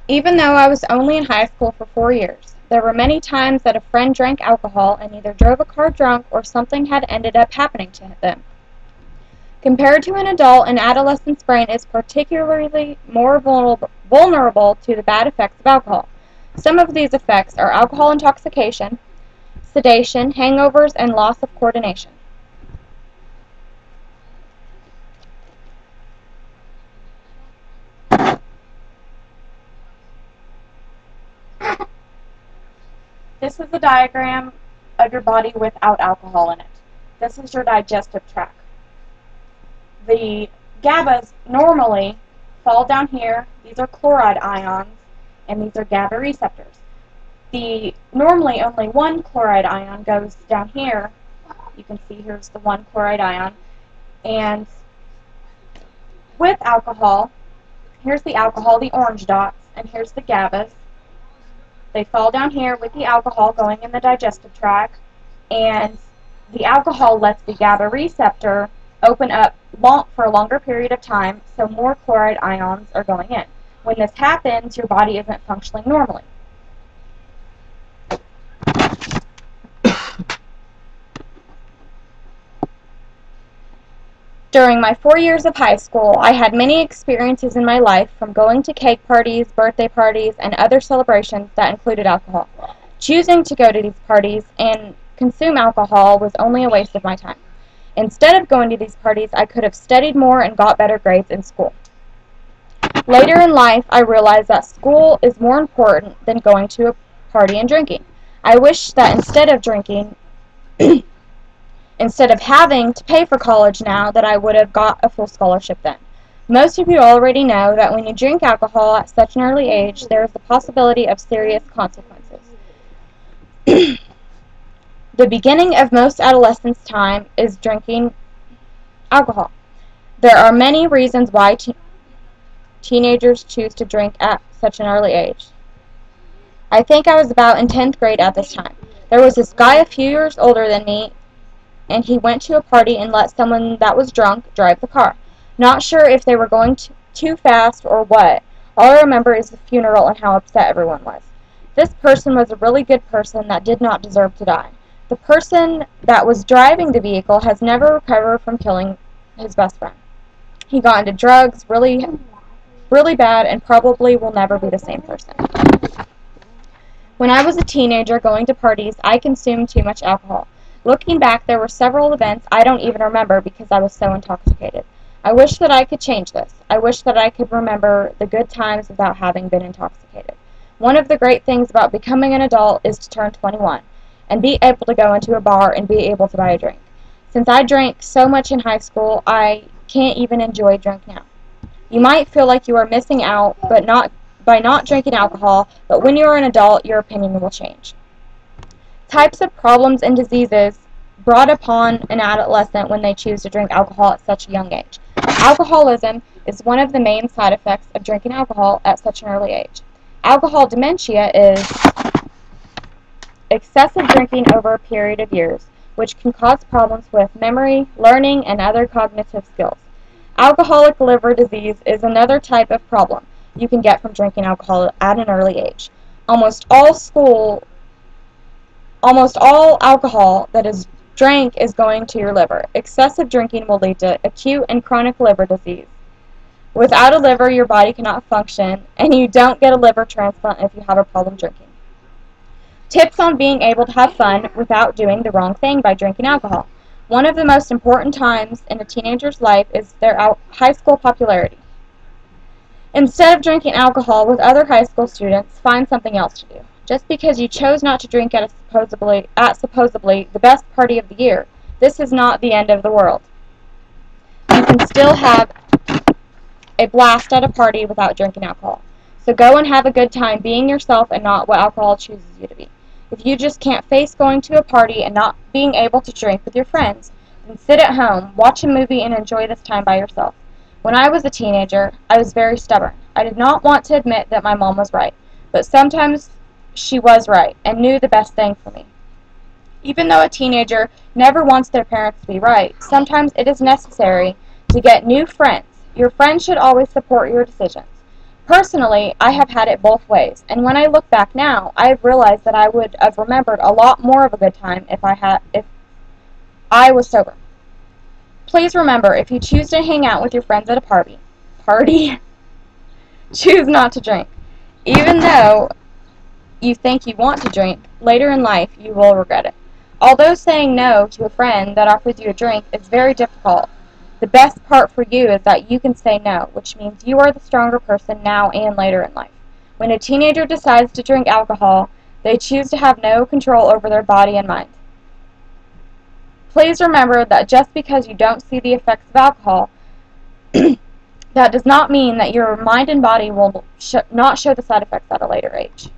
Even though I was only in high school for 4 years, there were many times that a friend drank alcohol and either drove a car drunk or something had ended up happening to them. Compared to an adult, an adolescent's brain is particularly more vulnerable to the bad effects of alcohol. Some of these effects are alcohol intoxication, sedation, hangovers, and loss of coordination. This is a diagram of your body without alcohol in it. This is your digestive tract. The GABAs normally fall down here. These are chloride ions, and these are GABA receptors. Normally only one chloride ion goes down here. You can see here's the one chloride ion. And with alcohol, here's the alcohol, the orange dots, and here's the GABAs. They fall down here with the alcohol going in the digestive tract, and the alcohol lets the GABA receptor open up for a longer period of time, so more chloride ions are going in. When this happens, your body isn't functioning normally. During my 4 years of high school, I had many experiences in my life, from going to cake parties, birthday parties, and other celebrations that included alcohol. Choosing to go to these parties and consume alcohol was only a waste of my time. Instead of going to these parties, I could have studied more and got better grades in school. Later in life, I realized that school is more important than going to a party and drinking. I wish that instead of having to pay for college now, that I would have got a full scholarship then. Most of you already know that when you drink alcohol at such an early age, there is the possibility of serious consequences. The beginning of most adolescents' time is drinking alcohol. There are many reasons why teenagers choose to drink at such an early age. I think I was about in 10th grade at this time. There was this guy a few years older than me, and he went to a party and let someone that was drunk drive the car. Not sure if they were going too fast or what. All I remember is the funeral and how upset everyone was. This person was a really good person that did not deserve to die. The person that was driving the vehicle has never recovered from killing his best friend. He got into drugs really bad and probably will never be the same person. When I was a teenager going to parties, I consumed too much alcohol. Looking back, there were several events I don't even remember because I was so intoxicated. I wish that I could change this. I wish that I could remember the good times without having been intoxicated. One of the great things about becoming an adult is to turn 21 and be able to go into a bar and be able to buy a drink. Since I drank so much in high school, I can't even enjoy a drink now. You might feel like you are missing out by not drinking alcohol, but when you are an adult, your opinion will change. Types of problems and diseases brought upon an adolescent when they choose to drink alcohol at such a young age. Alcoholism is one of the main side effects of drinking alcohol at such an early age. Alcohol dementia is excessive drinking over a period of years, which can cause problems with memory, learning, and other cognitive skills. Alcoholic liver disease is another type of problem you can get from drinking alcohol at an early age. Almost all alcohol that is drank is going to your liver. Excessive drinking will lead to acute and chronic liver disease. Without a liver, your body cannot function, and you don't get a liver transplant if you have a problem drinking. Tips on being able to have fun without doing the wrong thing by drinking alcohol. One of the most important times in a teenager's life is their high school popularity. Instead of drinking alcohol with other high school students, find something else to do. Just because you chose not to drink at supposedly the best party of the year, this is not the end of the world. You can still have a blast at a party without drinking alcohol. So go and have a good time being yourself and not what alcohol chooses you to be. If you just can't face going to a party and not being able to drink with your friends, then sit at home, watch a movie, and enjoy this time by yourself. When I was a teenager, I was very stubborn. I did not want to admit that my mom was right, but sometimes she was right and knew the best thing for me. Even though a teenager never wants their parents to be right, sometimes it is necessary to get new friends. Your friends should always support your decisions. Personally, I have had it both ways, and when I look back now, I have realized that I would have remembered a lot more of a good time if I was sober. Please remember, if you choose to hang out with your friends at a party, choose not to drink. Even though you think you want to drink, later in life you will regret it. Although saying no to a friend that offers you a drink is very difficult, the best part for you is that you can say no, which means you are the stronger person now and later in life. When a teenager decides to drink alcohol, they choose to have no control over their body and mind. Please remember that just because you don't see the effects of alcohol, that does not mean that your mind and body will not show the side effects at a later age.